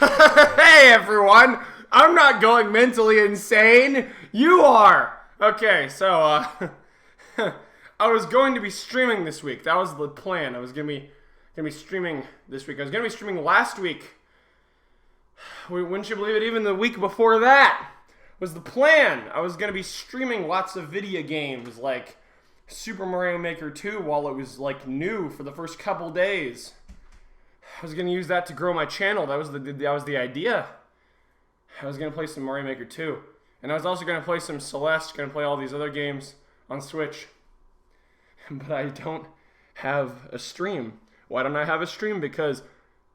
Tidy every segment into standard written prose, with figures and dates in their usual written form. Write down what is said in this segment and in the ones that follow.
Hey everyone! I'm not going mentally insane. You are! Okay, so, I was going to be streaming this week. That was the plan. I was gonna be streaming this week. I was gonna be streaming last week. Wouldn't you believe it? Even the week before that was the plan. I was gonna be streaming lots of video games like Super Mario Maker 2 while it was like new for the first couple days. I was gonna use that to grow my channel. That was the idea. I was gonna play some Mario Maker 2, and I was also gonna play some Celeste. Gonna play all these other games on Switch, but I don't have a stream. Why don't I have a stream? Because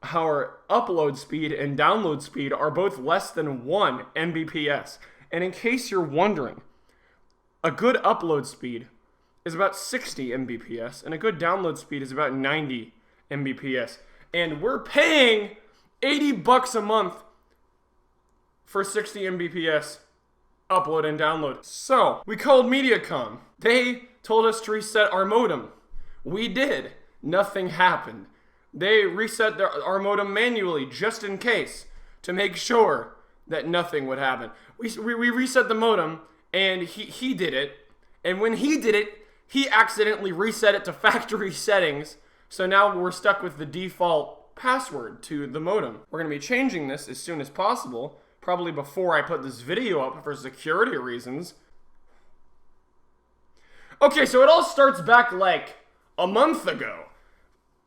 our upload speed and download speed are both less than 1 Mbps. And in case you're wondering, a good upload speed is about 60 Mbps, and a good download speed is about 90 Mbps. And we're paying $80 a month for 60 Mbps upload and download. So, we called Mediacom. They told us to reset our modem. We did. Nothing happened. They reset our modem manually just in case to make sure that nothing would happen. We reset the modem, and he did it. And when he did it, he accidentally reset it to factory settings. So now we're stuck with the default password to the modem. We're going to be changing this as soon as possible, probably before I put this video up for security reasons. Okay, so it all starts back like a month ago.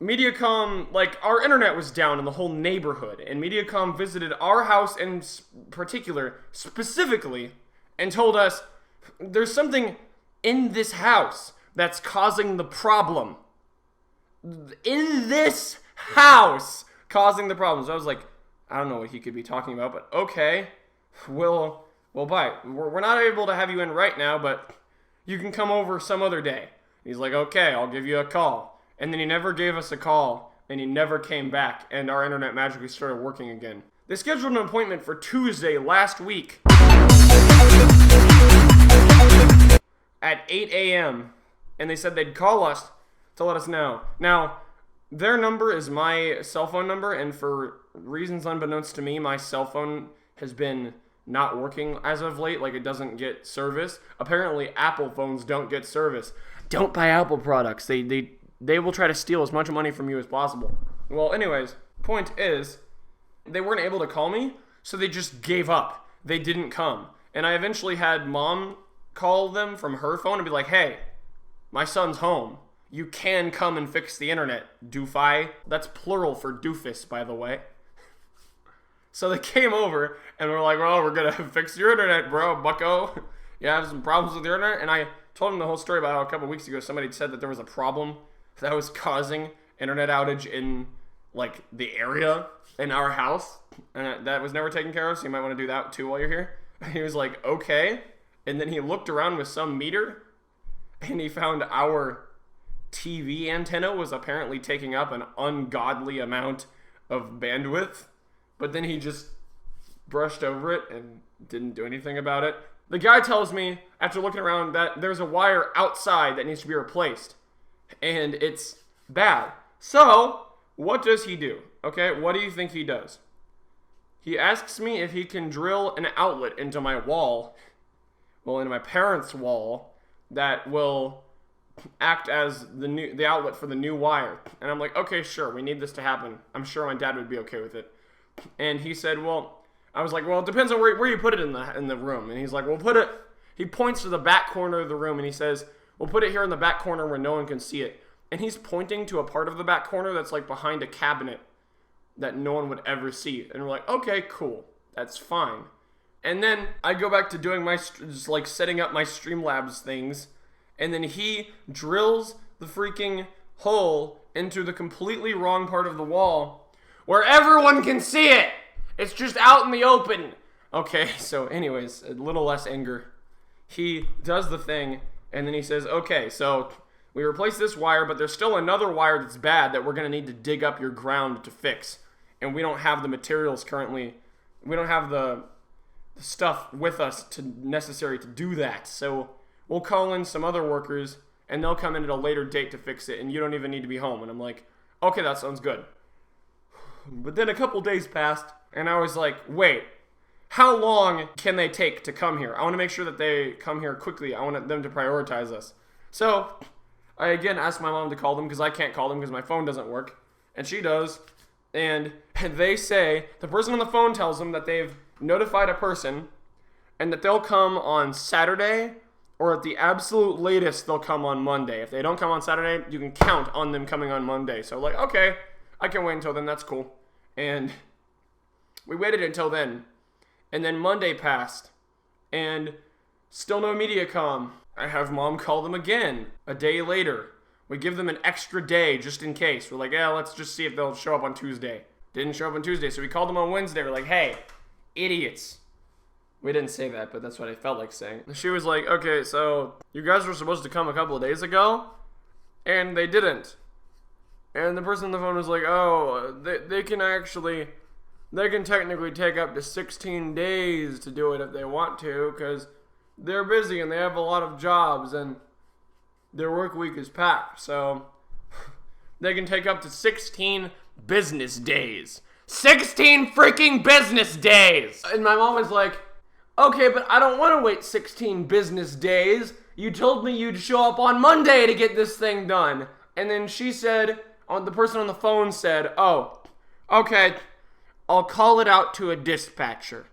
Mediacom, like, our internet was down in the whole neighborhood, and Mediacom visited our house in particular, specifically, and told us there's something in this house that's causing the problem. In this house causing the problems. I was like, I don't know what he could be talking about, but okay, we'll buy it. We're not able to have you in right now, but you can come over some other day. He's like, okay, I'll give you a call. And then he never gave us a call, and he never came back, and our internet magically started working again. They scheduled an appointment for Tuesday last week at 8 a.m., and they said they'd call us to let us know. Now, their number is my cell phone number, and for reasons unbeknownst to me, my cell phone has been not working as of late. Like, it doesn't get service. Apparently, Apple phones don't get service. Don't buy Apple products. They will try to steal as much money from you as possible. Well, anyways, point is, they weren't able to call me, so they just gave up. They didn't come. And I eventually had Mom call them from her phone and be like, hey, my son's home. You can come and fix the internet, doofy. That's plural for doofus, by the way. So they came over and were like, well, we're gonna fix your internet, bro, bucko. You have some problems with your internet? And I told them the whole story about how a couple weeks ago somebody said that there was a problem that was causing internet outage in, like, the area in our house. And that was never taken care of, so you might want to do that too while you're here. He was like, okay. And then he looked around with some meter, and he found our TV antenna was apparently taking up an ungodly amount of bandwidth, but then he just brushed over it and didn't do anything about it. The guy tells me, after looking around, that there's a wire outside that needs to be replaced, and it's bad. So, what does he do? Okay, what do you think he does? He asks me if he can drill an outlet into my wall, well, into my parents' wall, that will act as the outlet for the new wire. And I'm like, okay, sure, we need this to happen. I'm sure my dad would be okay with it. And he said, well, I was like, well, it depends on where you put it in the room. And he's like, he points to the back corner of the room and he says, we'll put it here in the back corner where no one can see it. And he's pointing to a part of the back corner that's like behind a cabinet that no one would ever see. And we're like, okay, cool, that's fine. And then I go back to doing just like setting up my Streamlabs things. And then he drills the freaking hole into the completely wrong part of the wall where everyone can see it. It's just out in the open. Okay, so anyways, a little less anger. He does the thing, and then he says, okay, so we replace this wire, but there's still another wire that's bad that we're going to need to dig up your ground to fix. And we don't have the materials currently. We don't have the stuff with us necessary to do that. So we'll call in some other workers, and they'll come in at a later date to fix it, and you don't even need to be home. And I'm like, okay, that sounds good. But then a couple days passed, and I was like, wait, how long can they take to come here? I want to make sure that they come here quickly. I want them to prioritize us. So I again asked my mom to call them because I can't call them because my phone doesn't work. And she does. And they say, the person on the phone tells them that they've notified a person and that they'll come on Saturday, or at the absolute latest, they'll come on Monday. If they don't come on Saturday, you can count on them coming on Monday. So like, okay, I can wait until then, that's cool. And we waited until then. And then Monday passed, and still no MediaCom. I have mom call them again a day later. We give them an extra day just in case. We're like, yeah, let's just see if they'll show up on Tuesday. Didn't show up on Tuesday, so we called them on Wednesday. We're like, hey, idiots. We didn't say that, but that's what I felt like saying. She was like, okay, so you guys were supposed to come a couple of days ago, and they didn't. And the person on the phone was like, oh, they can technically take up to 16 days to do it if they want to, because they're busy and they have a lot of jobs and their work week is packed. So they can take up to 16 business days. 16 freaking business days! And my mom was like, okay, but I don't want to wait 16 business days. You told me you'd show up on Monday to get this thing done. And then she said, the person on the phone said, oh, okay, I'll call it out to a dispatcher.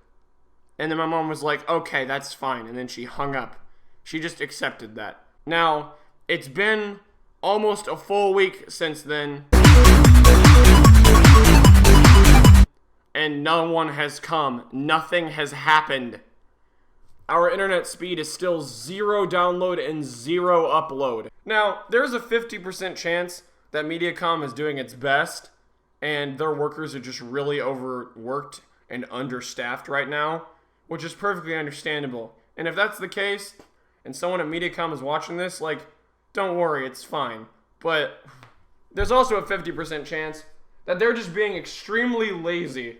And then my mom was like, okay, that's fine. And then she hung up. She just accepted that. Now, it's been almost a full week since then. And no one has come. Nothing has happened. Our internet speed is still 0 download and 0 upload. Now, there's a 50% chance that MediaCom is doing its best and their workers are just really overworked and understaffed right now, which is perfectly understandable. And if that's the case, and someone at MediaCom is watching this, like, don't worry, it's fine. But there's also a 50% chance that they're just being extremely lazy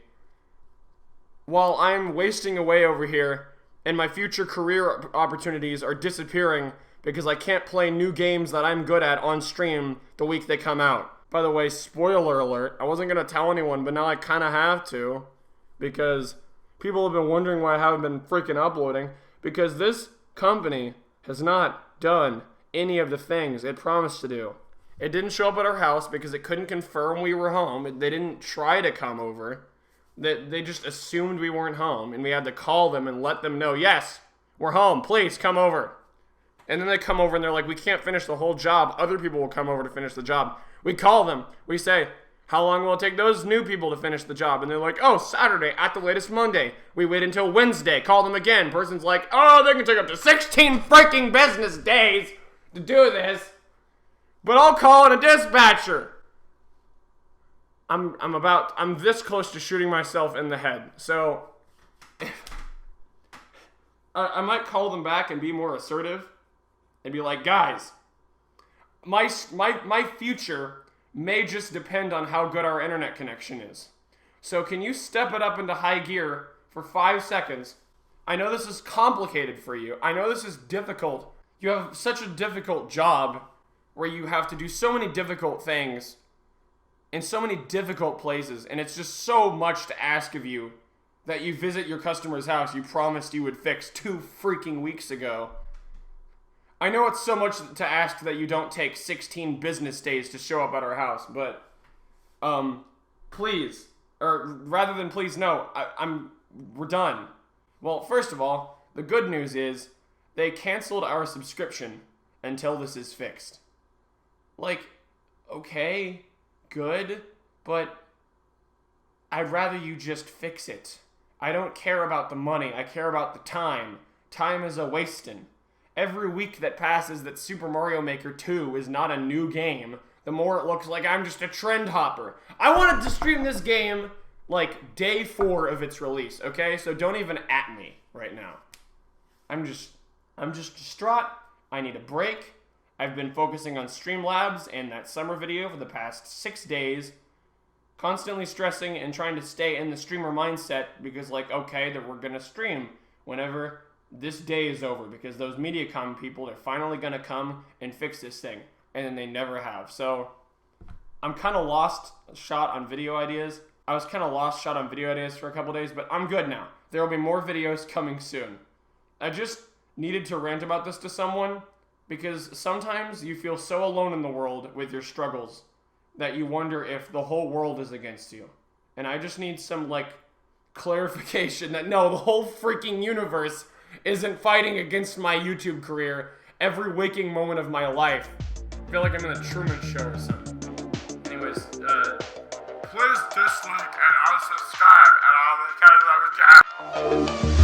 while I'm wasting away over here and my future career opportunities are disappearing because I can't play new games that I'm good at on stream the week they come out. By the way, spoiler alert, I wasn't going to tell anyone, but now I kind of have to, because people have been wondering why I haven't been freaking uploading, because this company has not done any of the things it promised to do. It didn't show up at our house because it couldn't confirm we were home. They didn't try to come over. They just assumed we weren't home, and we had to call them and let them know, yes, we're home, please come over. And then they come over and they're like, we can't finish the whole job. Other people will come over to finish the job. We call them. We say, how long will it take those new people to finish the job? And they're like, oh, Saturday, at the latest Monday. We wait until Wednesday, call them again. Person's like, oh, they can take up to 16 freaking business days to do this. But I'll call it a dispatcher. I'm this close to shooting myself in the head. So I might call them back and be more assertive and be like, guys, my future may just depend on how good our internet connection is. So can you step it up into high gear for 5 seconds? I know this is complicated for you. I know this is difficult. You have such a difficult job where you have to do so many difficult things in so many difficult places, and it's just so much to ask of you that you visit your customer's house you promised you would fix 2 freaking weeks ago. I know it's so much to ask that you don't take 16 business days to show up at our house, but please, or rather than please, no, we're done. Well, first of all, the good news is they canceled our subscription until this is fixed. Like, okay, good, but I'd rather you just fix it. I don't care about the money, I care about the time. Time is a wastin'. Every week that passes that Super Mario Maker 2 is not a new game, the more it looks like I'm just a trend hopper. I wanted to stream this game like day 4 of its release, okay? So don't even at me right now. I'm just distraught. I need a break. I've been focusing on Streamlabs and that summer video for the past 6 days, constantly stressing and trying to stay in the streamer mindset because, like, okay, that we're gonna stream whenever this day is over because those MediaCom people are finally gonna come and fix this thing, and then they never have. So I'm kind of lost shot on video ideas. I was kind of lost shot on video ideas for a couple days, but I'm good now. There will be more videos coming soon. I just needed to rant about this to someone because sometimes you feel so alone in the world with your struggles that you wonder if the whole world is against you. And I just need some, like, clarification that no, the whole freaking universe isn't fighting against my YouTube career every waking moment of my life. I feel like I'm in a Truman Show or something. Anyways, please dislike and unsubscribe and all the kind of